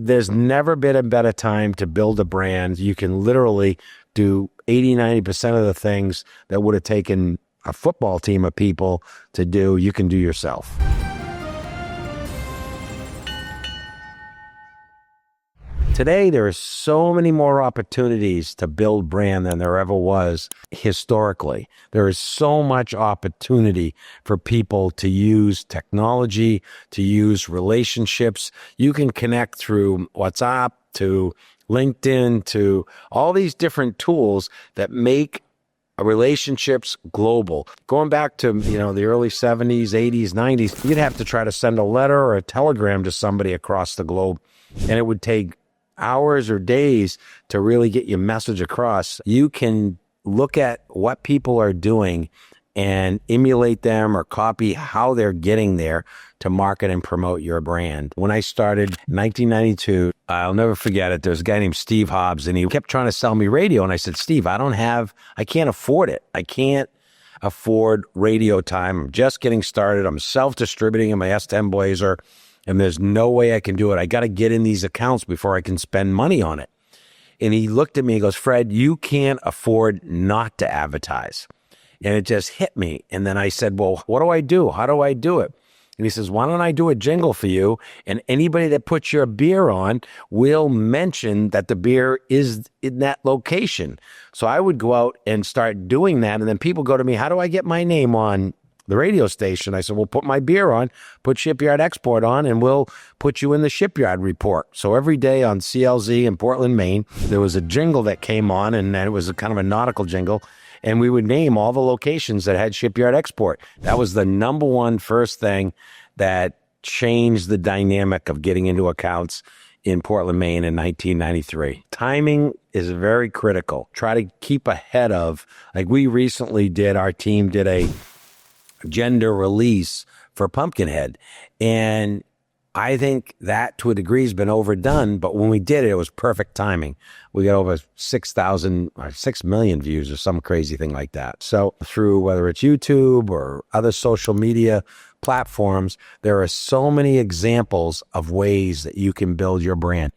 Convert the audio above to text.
there's never been a better time to build a brand. You can literally do 80-90% of the things that would have taken a football team of people to do, you can do yourself. Today, there are so many more opportunities to build brand than there ever was historically. There is so much opportunity for people to use technology, to use relationships. You can connect through WhatsApp, to LinkedIn, to all these different tools that make relationships global. Going back to, the early 70s, 80s, 90s, you'd have to try to send a letter or a telegram to somebody across the globe, and it would take hours or days to really get your message across. You can look at what people are doing and emulate them or copy how they're getting there to market and promote your brand. When I started in 1992, I'll never forget it. There was a guy named Steve Hobbs, and he kept trying to sell me radio. And I said, Steve, I can't afford it. I can't afford radio time. I'm just getting started. I'm self-distributing in my S10 Blazer, and there's no way I can do it. I got to get in these accounts before I can spend money on it. And he looked at me and goes, Fred, you can't afford not to advertise. And it just hit me. And then I said, well, what do I do? How do I do it? And he says, why don't I do a jingle for you? And anybody that puts your beer on will mention that the beer is in that location. So I would go out and start doing that. And then people go to me, how do I get my name on the radio station? I said, well, put my beer on, put Shipyard Export on, and we'll put you in the Shipyard Report. So every day on CLZ in Portland, Maine, there was a jingle that came on, and it was a kind of a nautical jingle. And we would name all the locations that had Shipyard Export. That was the number one first thing that changed the dynamic of getting into accounts in Portland, Maine in 1993. Timing is very critical. Try to keep ahead of, like we recently our team did a gender release for Pumpkinhead. And I think that to a degree has been overdone, but when we did it, it was perfect timing. We got over 6 million views or some crazy thing like that. So through whether it's YouTube or other social media platforms, there are so many examples of ways that you can build your brand.